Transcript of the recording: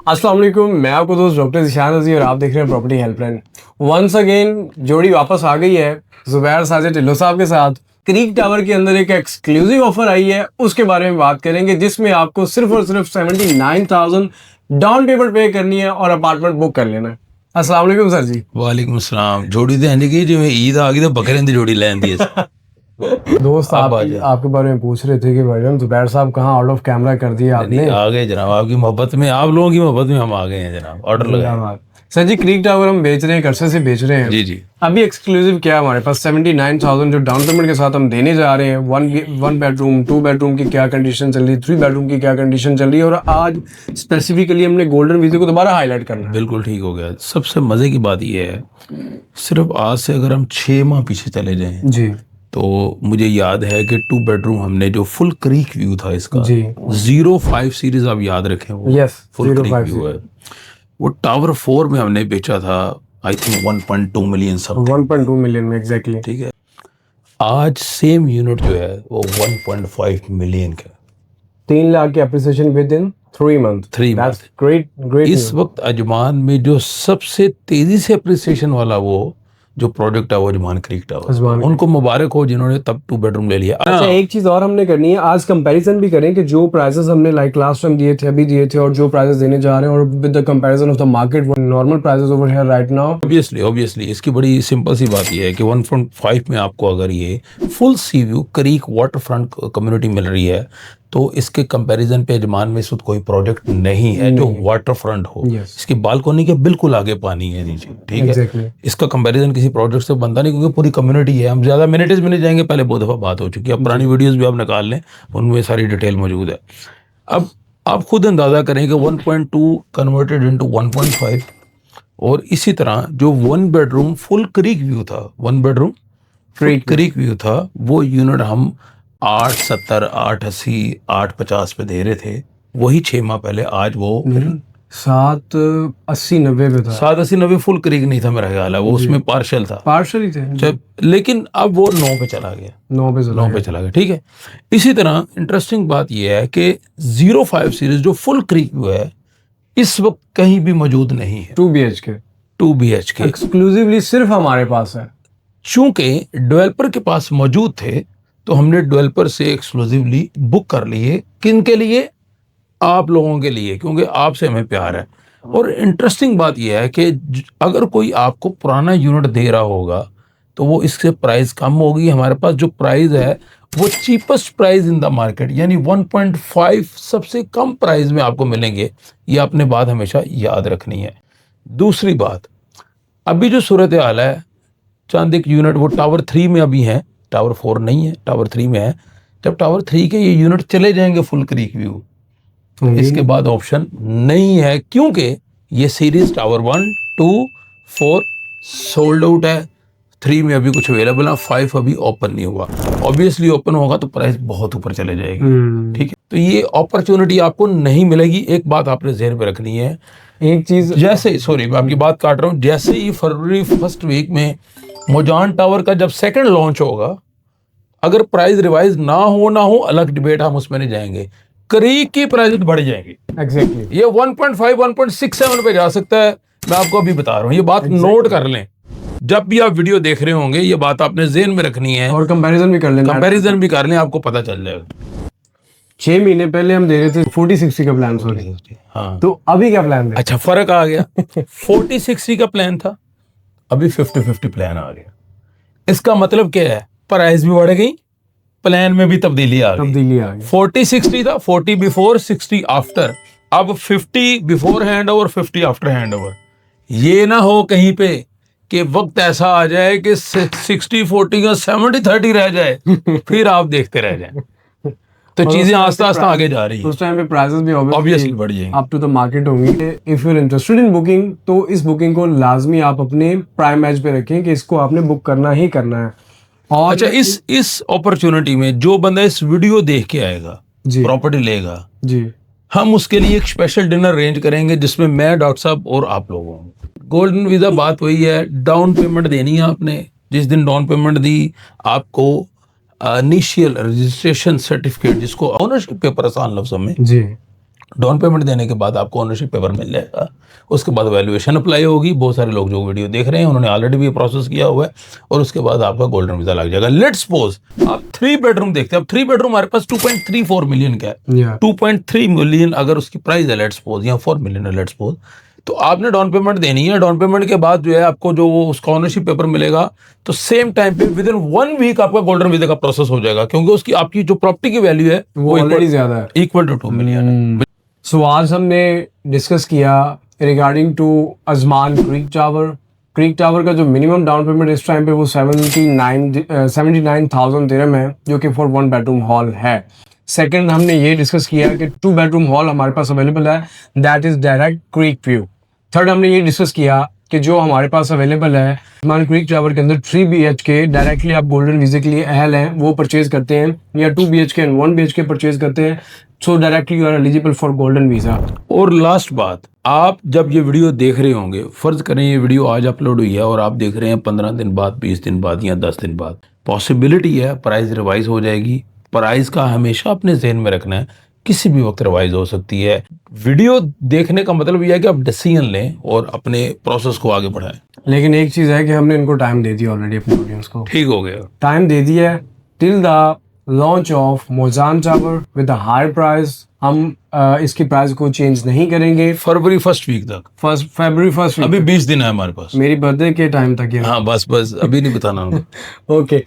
अस्सलाम वालेकुम, मैं आपको दोस्त डॉक्टर ज़िशान रज़ी और आप देख रहे हैं प्रॉपर्टी हेल्पलाइन। वंस अगेन जोड़ी वापस आ गई है ज़ुबैर साजिद टिल्लो साहब के साथ। क्रीक टावर के अंदर एक एक्सक्लूसिव ऑफर आई है, उसके बारे में बात करेंगे, जिसमें आपको सिर्फ और सिर्फ 79,000 डाउन पेमेंट पे करनी है और अपार्टमेंट बुक कर लेना है। अस्सलाम वालेकुम सर जी। वालेकुम सलाम। जोड़ी तो इंज की जिवें ईद आ गई तो बकरे दी जोड़ी लैंदी है। दोस्त आपके बारे में पूछ रहे थे कि भाईजान ज़ुबैर साहब कहाँ आउट ऑफ कैमरा कर दिया आपने। आ गए जनाब, आपकी मोहब्बत में, आप लोगों की मोहब्बत में हम आ गए हैं जनाब। ऑर्डर लगाए। सर जी, क्रीक टावर हम बेच रहे हैं, करसे से बेच रहे हैं। जी जी। अभी एक्सक्लूसिव क्या है हमारे पास, 79,000 जो डाउन पेमेंट के साथ हम देने जा रहे हैं। वन बेडरूम, 2 बेडरूम की क्या कंडीशन चल रही है, 3 बेडरूम की क्या कंडीशन चल रही है, और आज स्पेसिफिकली हमने गोल्डन वीज़ा को दोबारा हाईलाइट करना है। बिल्कुल ठीक हो गया। सबसे मज़े की बात यह है, सिर्फ आज से अगर हम 6 माह पीछे चले जाएं जी, तो मुझे याद है कि 2 बेडरूम हमने जो फुल क्रीक व्यू था इसका, जी 05 सीरीज आप याद रखें, वो यस, फुल क्रीक व्यू है। वो टावर 4 में हमने बेचा था आई थिंक 1.2 मिलियन सब। 1.2 मिलियन में एग्जैक्टली। ठीक है, आज सेम यूनिट जो है वो 1.5 मिलियन का, 3 लाख की appreciation with in 3 month. 3 that's month. Great. इस वक्त अजमान में जो सबसे तेजी से अप्रिसिएशन वाला वो जो प्रोजेक्ट है वो अजमान क्रीक टावर, उनको मुबारक हो जिन्होंने तब 2 बेडरूम ले लिया। अच्छा, एक चीज और हमने करनी है, आज कंपैरिजन भी करें कि जो प्राइसेस हमने लाइक लास्ट टाइम दिए थे, अभी दिए थे, और जो प्राइसेस देने जा रहे हैं, और with the comparison of the market normal prices over here right now. Obviously इसकी बड़ी सिंपल सी बात यह है कि 1.5 में आपको अगर ये full sea view creek waterfront community मिल रही है तो इसके कंपैरिजन पे अजमान में इस वक्त कोई प्रोजेक्ट नहीं है जो वाटर फ्रंट हो। इसकी बालकोनी के बिल्कुल आगे पानी है नीचे। ठीक है, इसका कंपैरिजन किसी प्रोजेक्ट से बनता नहीं, क्योंकि पूरी कम्युनिटी है। हम ज्यादा मिनटेज में नहीं जाएंगे, पहले बहुत दफा बात हो चुकी है, अब पुरानी वीडियोस भी आप निकाल लें, उनमें सारी डिटेल मौजूद है। अब आप खुद अंदाजा करें कि 1.2 कन्वर्टेड इनटू 1.5, और इसी तरह जो 1 बेडरूम फुल क्रीक व्यू था, 1 बेडरूम फुल क्रीक व्यू था, वो यूनिट हम 870, 880, 850 पे दे रहे थे, वही 6 माह पहले। आज वो 780-90 पे था। 780-90 फुल क्रीक नहीं था मेरा ख्याल है, वो उसमें पार्शल था, पार्शल ही थे, लेकिन अब वो 9 पे चला गया, 9 पे चला गया। ठीक है, इसी तरह इंटरेस्टिंग बात यह है कि 05 सीरीज जो फुल क्रीक व्यू है इस वक्त कहीं भी मौजूद नहीं है। 2 BHK एक्सक्लूसिवली सिर्फ हमारे पास है। चूंकि डेवलपर के पास मौजूद थे तो हमने डेवलपर से एक्सक्लूसिवली बुक कर लिए। किन के लिए? आप लोगों के लिए, क्योंकि आपसे हमें प्यार है। और इंटरेस्टिंग बात यह है कि अगर कोई आपको पुराना यूनिट दे रहा होगा तो वो इससे प्राइस कम होगी। हमारे पास जो प्राइस है वो cheapest price in the market, यानी 1.5 सबसे कम प्राइस में आपको मिलेंगे। ये आपने बात हमेशा याद रखनी है। दूसरी बात, अभी जो सूरत हाल है, चंद एक यूनिट वो टावर 3 में अभी है, टावर 4 नहीं है, टावर 3 में है। जब टावर 3 के ये यूनिट चले जाएंगे फुल क्रीक व्यू, इसके बाद ऑप्शन नहीं है, क्योंकि ये सीरीज टावर 1, 2, 4 सोल्ड आउट है। 3 में अभी कुछ अवेलेबल है, 5 अभी ओपन नहीं हुआ। ऑब्वियसली ओपन होगा तो प्राइस बहुत ऊपर चले जाएगी। ठीक है, तो ये अपॉर्चुनिटी आपको नहीं मिलेगी। एक बात आपने ज़हन में रखनी है, एक चीज, जैसे, सॉरी मैं आपकी बात काट रहा हूँ, जैसे ही फरवरी फर्स्ट वीक में मोजान टावर का जब सेकंड लॉन्च होगा, अगर प्राइस रिवाइज ना हो अलग डिबेट, हम उसमें नहीं जाएंगे, क्रीक की प्राइस बढ़ जाएंगे। एग्जैक्टली ये 1.5 1.67 पे जा सकता है। मैं आपको अभी बता रहा हूँ, ये बात नोट कर लें। जब भी आप वीडियो देख रहे होंगे ये बात आपने जेहन में रखनी है, और कंपैरिजन भी कर लें, आपको पता चल जाएगा। 6 महीने पहले हम दे रहे थे 40-60 का प्लान, सॉरी, हाँ, तो अभी क्या प्लान है? अच्छा, फर्क आ गया। 40-60 का प्लान था, अभी 50-50 प्लान आ गया। इसका मतलब क्या है? प्राइस भी बढ़ गई, प्लान में भी तब्दीली आ गई। 40-60 था, 40 बिफोर 60 आफ्टर, अब 50 before hand over, 50 after hand over. ये ना हो कहीं पे कि वक्त ऐसा आ जाए कि 60-40 का 70-30 रह जाए, फिर आप देखते रह जाएं। तो चीजें आस्ता आस्ता आगे जा रही है, उस टाइम पे प्राइसेस भी ऑब्वियसली बढ़ जाएंगे, अप टू द मार्केट होंगी। If you are interested in booking, तो इस बुकिंग को लाजमी आप अपने प्राइम एज पे रखें कि इसको आपने बुक करना ही करना है। और अच्छा, इस अपॉर्चुनिटी में जो बंदा इस वीडियो देख के आएगा, प्रॉपर्टी लेगा जी, हम उसके लिए एक स्पेशल डिनर अरेंज करेंगे, जिसमें मैं, डॉक्टर साहब और आप लोग होंगे। गोल्डन वीजा बात वही है, डाउन पेमेंट देनी है आपने। जिस दिन डाउन पेमेंट दी, आपको इनिशियल रजिस्ट्रेशन सर्टिफिकेट, जिसको ओनरशिप पेपर आसान लफ्जों में, जी, डाउन पेमेंट देने के बाद आपको ओनरशिप पेपर मिल जाएगा। उसके बाद वैल्यूएशन अप्लाई होगी। बहुत सारे लोग जो वीडियो देख रहे हैं उन्होंने ऑलरेडी भी प्रोसेस किया हुआ है, और उसके बाद आपका गोल्डन वीजा लग जाएगा। लेट्स सपोज आप 3 बेडरूम देखते हैं। अब 3 बेडरूम हमारे पास 2.34 मिलियन का है। Yeah. 2.3 मिलियन अगर उसकी प्राइस है लेट्स सपोज, या 4 मिलियन है लेट्स सपोज, तो आपने डाउन पेमेंट देनी है। डाउन पेमेंट के बाद जो है आपको जो उसका ओनरशिप पेपर मिलेगा, तो सेम टाइम पे विद इन 1 वीक आपका गोल्डन वीजा का प्रोसेस हो जाएगा, क्योंकि उसकी आपकी जो प्रॉपर्टी की वैल्यू है वो ऑलरेडी ज्यादा है, इक्वल टू 2 मिलियन है। सो आज हमने डिस्कस किया regarding to Ajman creek tower. Creek tower का जो मिनिमम डाउन पेमेंट इस टाइम पे वो 79,000 दिरहम है, जो कि फॉर 1 बेडरूम हॉल है। सेकंड हमने ये डिस्कस किया कि 2 बेडरूम हॉल हमारे पास अवेलेबल है, that is direct creek view. Third हमने ये डिस्कस किया कि जो हमारे पास अवेलेबल है अजमान क्रीक टावर के अंदर 3 BHK डायरेक्टली आप गोल्डन वीजे के लिए अहल हैं वो परचेज करते हैं, या 2 BHK एंड 1 BHK परचेज करते हैं, so directly you are eligible for golden visa. और लास्ट बात, आप जब ये वीडियो देख रहे होंगे, फर्ज करें ये वीडियो आज अपलोड हुई है और आप देख रहे हैं 15 दिन बाद, 20 दिन बाद या 10 दिन बाद, पॉसिबिलिटी है प्राइस रिवाइज हो जाएगी। प्राइस का हमेशा अपने जहन में रखना है, किसी भी वक्त रिवाइज हो सकती है। वीडियो देखने का मतलब यह है कि आप डिसीजन लें और अपने प्रोसेस को आगे बढ़ाएं। लेकिन एक चीज है कि हमने इनको टाइम दे दिया ऑलरेडी, अपने ऑडियंस को ठीक हो गया, टाइम दे दिया है till the launch of Mozan tower with a high price. हम इसकी प्राइस को चेंज नहीं करेंगे फरवरी फर्स्ट वीक तक, फरवरी फर्स्ट अभी 20 दिन है हमारे पास, मेरी बर्थडे के टाइम तक। हाँ बस अभी नहीं बताना। ओके